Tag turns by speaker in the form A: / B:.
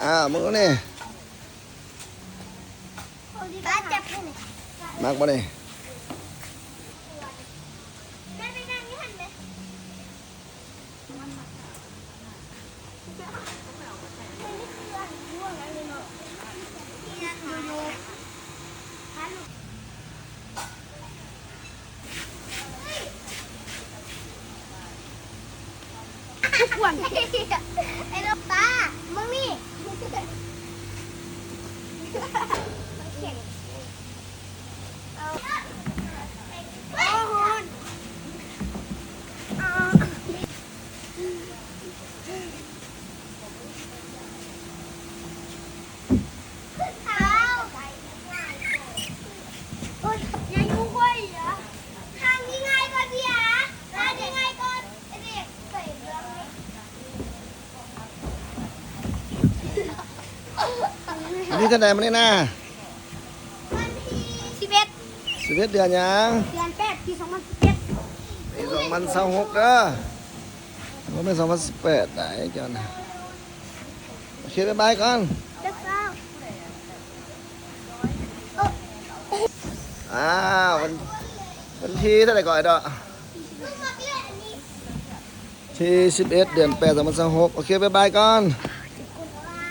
A: มึงนี่
B: ป้าจับให้หน่อย
A: มากบ่นี่
B: แม่ไปนั่งนี่หันเลยทุกวันไอ้ลูกตามึงนี่
A: วันนี้เท่าไหร่มันนี่นะ
B: วันที่11
A: 11 เดือนยัง
B: เดือน8 ปี 2011
A: ปี2026เด้อว่าไม่2018ได้จอนโอเคบ๊ายบายก่อน
B: เด็กสาว
A: วันที่เท่าไหร่ก่อนดอกที่11 เดือน8 2026โอเคบ๊ายบายก่อน